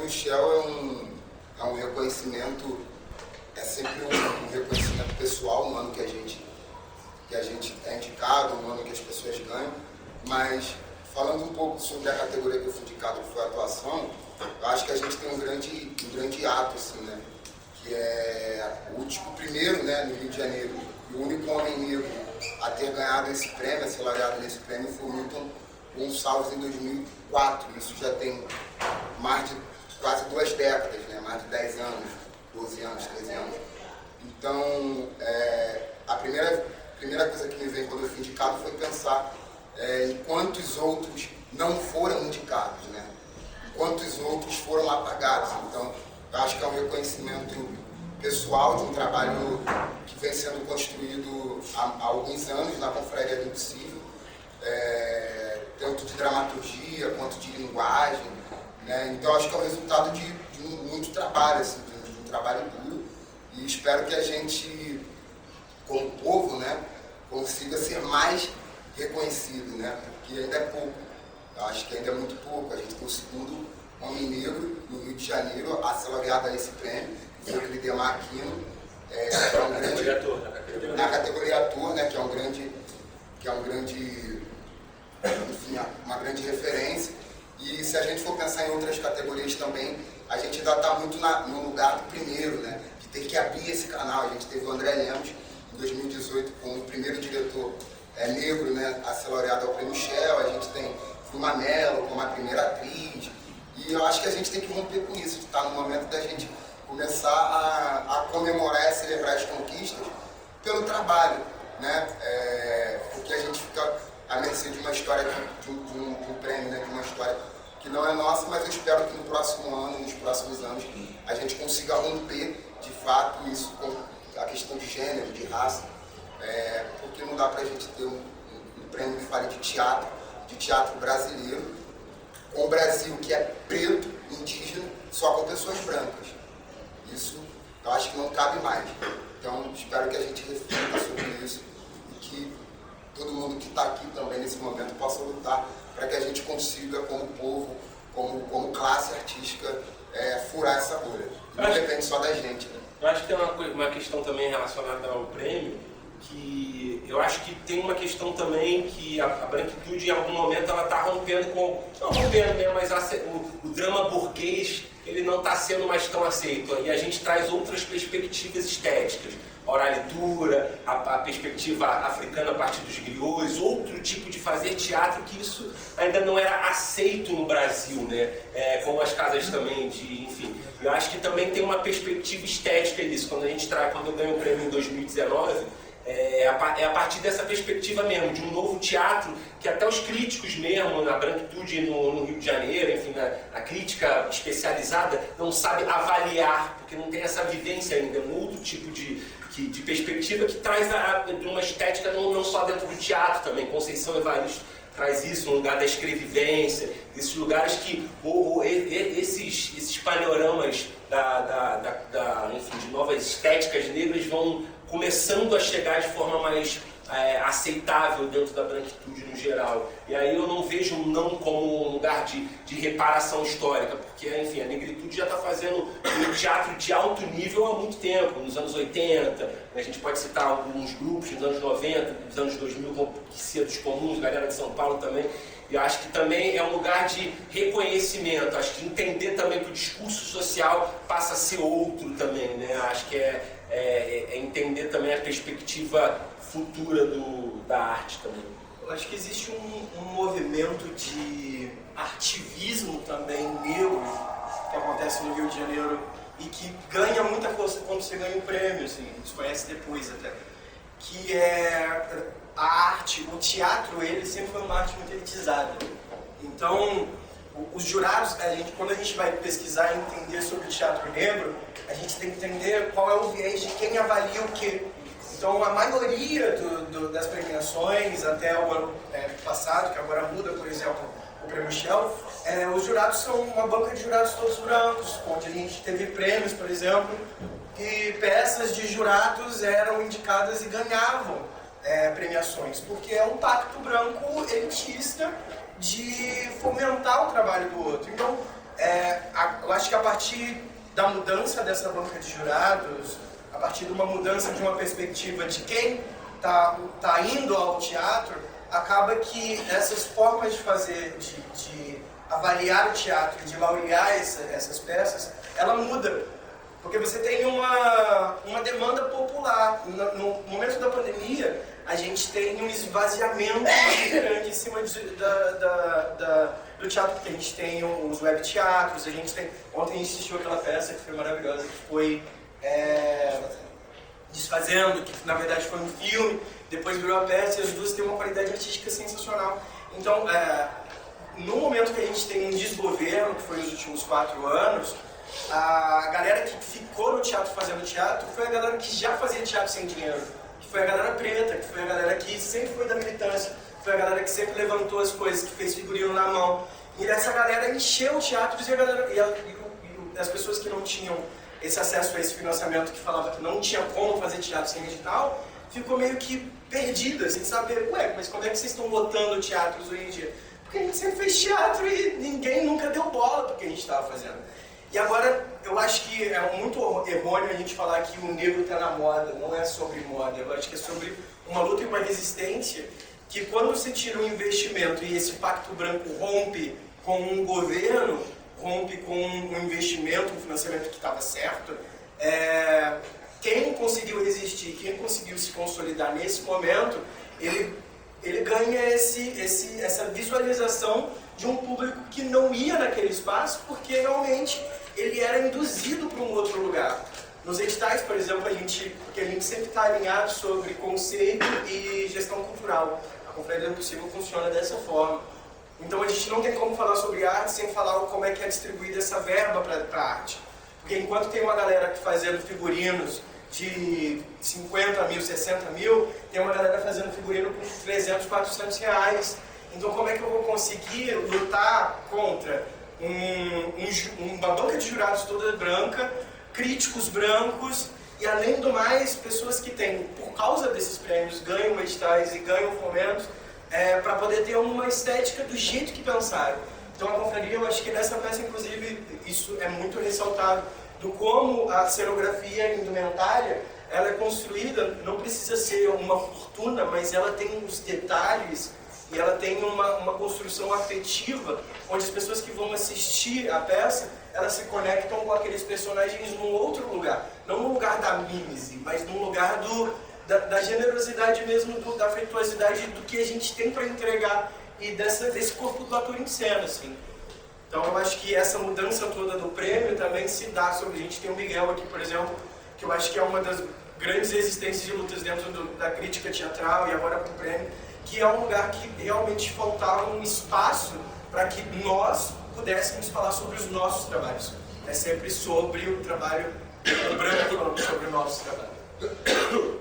Prêmio Shell é um reconhecimento, é sempre um reconhecimento pessoal no ano que a gente é indicado, no ano que as pessoas ganham, mas falando um pouco sobre a categoria que eu fui indicado, que foi a atuação, eu acho que a gente tem um grande ato, assim, né? Que é o primeiro, né, no Rio de Janeiro, e o único homem negro a ter ganhado esse prêmio, a ser laureado nesse prêmio, foi o Milton Gonçalves em 2004. Isso já tem mais de quase 2 décadas, né? Mais de 10 anos, 12 anos, 13 anos. Então, a primeira coisa que me veio quando eu fui indicado foi pensar em quantos outros não foram indicados, né? Quantos outros foram apagados. Então, eu acho que é um reconhecimento pessoal de um trabalho que vem sendo construído há alguns anos na Confraria do Impossível, tanto de dramaturgia quanto de linguagem, né? Então, acho que é o resultado de muito trabalho, assim, de um trabalho duro, e espero que a gente, como povo, né, consiga ser mais reconhecido, né? Porque ainda é pouco. Eu acho que ainda é muito pouco. A gente tem o segundo homem negro no Rio de Janeiro a ser laureado a esse prêmio, que foi o Lidemar Aquino, na categoria ator, né? Que é um grande, enfim, uma grande referência. E se a gente for pensar em outras categorias também, a gente ainda está muito no lugar do primeiro, né? De ter que abrir esse canal. A gente teve o André Lemos em 2018 como o primeiro diretor negro, né, a ser laureado ao Prêmio Shell. A gente tem Vilma Mello como a primeira atriz, e eu acho que a gente tem que romper com isso, de estar no momento da gente começar a comemorar e a celebrar as conquistas pelo trabalho, né? Porque a gente fica à mercê de uma história, de um prêmio, né, de uma história que não é nossa, mas eu espero que no próximo ano, nos próximos anos, a gente consiga romper de fato isso com a questão de gênero, de raça, porque não dá pra gente ter um prêmio que fale de teatro brasileiro, com o Brasil que é preto, indígena, só com pessoas brancas. Isso eu acho que não cabe mais. Então espero que a gente reflita sobre isso e que todo mundo que está aqui também nesse momento possa lutar para que a gente consiga, como povo, como classe artística, furar essa bolha. Não depende só da gente, né? Eu acho que tem uma questão também relacionada ao prêmio, que eu acho que tem uma questão também que a branquitude em algum momento ela está rompendo com, não rompendo mesmo, mas o drama burguês ele não está sendo mais tão aceito, e a gente traz outras perspectivas estéticas, a oralitura, a perspectiva africana a partir dos griots, outro tipo de fazer teatro que isso ainda não era aceito no Brasil, né? Como as casas também de, enfim, eu acho que também tem uma perspectiva estética nisso. Quando eu ganho o prêmio em 2019, é a partir dessa perspectiva mesmo, de um novo teatro que até os críticos mesmo, na branquitude no Rio de Janeiro, enfim, na crítica especializada, não sabe avaliar, porque não tem essa vivência ainda, um outro tipo de perspectiva que traz uma estética não só dentro do teatro também. Conceição Evaristo traz isso, no lugar da escrevivência, esses lugares que esses panoramas enfim, de novas estéticas negras vão começando a chegar de forma mais aceitável dentro da branquitude no geral. E aí eu não vejo não como um lugar de reparação histórica, porque, enfim, a negritude já está fazendo um teatro de alto nível há muito tempo, nos anos 80, a gente pode citar alguns grupos nos anos 90, nos anos 2000, como Dos Comuns, galera de São Paulo também. E eu acho que também é um lugar de reconhecimento, acho que entender também que o discurso social passa a ser outro também, né? Acho que é entender também a perspectiva futura da arte também. Eu acho que existe um movimento de ativismo também negro que acontece no Rio de Janeiro e que ganha muita força quando você ganha um prêmio, assim, a gente conhece depois até, que é a arte, o teatro, ele sempre foi uma arte muito elitizada. Então, os jurados, quando a gente vai pesquisar e entender sobre o teatro negro, a gente tem que entender qual é o viés de quem avalia o quê. Então, a maioria das premiações, até o ano passado, que agora muda, por exemplo, o Prêmio Shell, os jurados são uma banca de jurados todos brancos, onde a gente teve prêmios, por exemplo, que peças de jurados eram indicadas e ganhavam premiações, porque é um pacto branco elitista de fomentar o trabalho do outro. Então, eu acho que a partir da mudança dessa banca de jurados, a partir de uma mudança de uma perspectiva de quem tá indo ao teatro, acaba que essas formas de fazer, de avaliar o teatro, de laurear essas peças, ela muda. Porque você tem uma demanda popular. No momento da pandemia, a gente tem um esvaziamento muito grande em cima do teatro, porque a gente tem os web teatros, a gente tem... Ontem a gente assistiu aquela peça que foi maravilhosa, que foi Desfazendo, que na verdade foi um filme, depois virou a peça e as duas têm uma qualidade artística sensacional. Então, no momento que a gente tem um desgoverno, que foi nos últimos 4 anos, a galera que ficou no teatro fazendo teatro foi a galera que já fazia teatro sem dinheiro, que foi a galera preta, que foi a galera que sempre foi da militância, foi a galera que sempre levantou as coisas, que fez figurino na mão. E essa galera encheu o teatro e as pessoas que não tinham esse acesso a esse financiamento, que falava que não tinha como fazer teatro sem edital, ficou meio que perdida, sem saber, mas como é que vocês estão lotando teatros hoje em dia? Porque a gente sempre fez teatro e ninguém nunca deu bola para o que a gente estava fazendo. E agora, eu acho que é muito errôneo a gente falar que o negro está na moda, não é sobre moda, eu acho que é sobre uma luta e uma resistência, que quando você tira um investimento e esse pacto branco rompe com um governo, rompe com um investimento, um financiamento que estava certo, quem conseguiu resistir, quem conseguiu se consolidar nesse momento, ele ganha essa visualização de um público que não ia naquele espaço porque realmente ele era induzido para um outro lugar. Nos editais, por exemplo, porque a gente sempre está alinhado sobre conceito e gestão cultural. A Confraria do Possível funciona dessa forma. Então a gente não tem como falar sobre arte sem falar como é que é distribuída essa verba para a arte. Porque enquanto tem uma galera que fazendo figurinos de 50 mil, 60 mil, tem uma galera fazendo figurino com 300, 400 reais. Então como é que eu vou conseguir lutar contra uma banca de jurados toda branca, críticos brancos e, além do mais, pessoas que têm, por causa desses prêmios, ganham editais e ganham fomentos, para poder ter uma estética do jeito que pensaram. Então a confraria, eu acho que nessa peça, inclusive, isso é muito ressaltado, do como a cenografia indumentária, ela é construída, não precisa ser uma fortuna, mas ela tem os detalhes e ela tem uma construção afetiva, onde as pessoas que vão assistir a peça, elas se conectam com aqueles personagens num outro lugar. Não no lugar da mimese, mas num lugar da generosidade mesmo, da afetuosidade do que a gente tem para entregar e desse corpo do ator em cena, assim. Então eu acho que essa mudança toda do prêmio também se dá sobre... A gente tem o Miguel aqui, por exemplo, que eu acho que é uma das grandes resistências de lutas dentro da crítica teatral e agora com o prêmio, que é um lugar que realmente faltava um espaço para que nós pudéssemos falar sobre os nossos trabalhos. É sempre sobre o trabalho branco, sobre o nosso trabalho.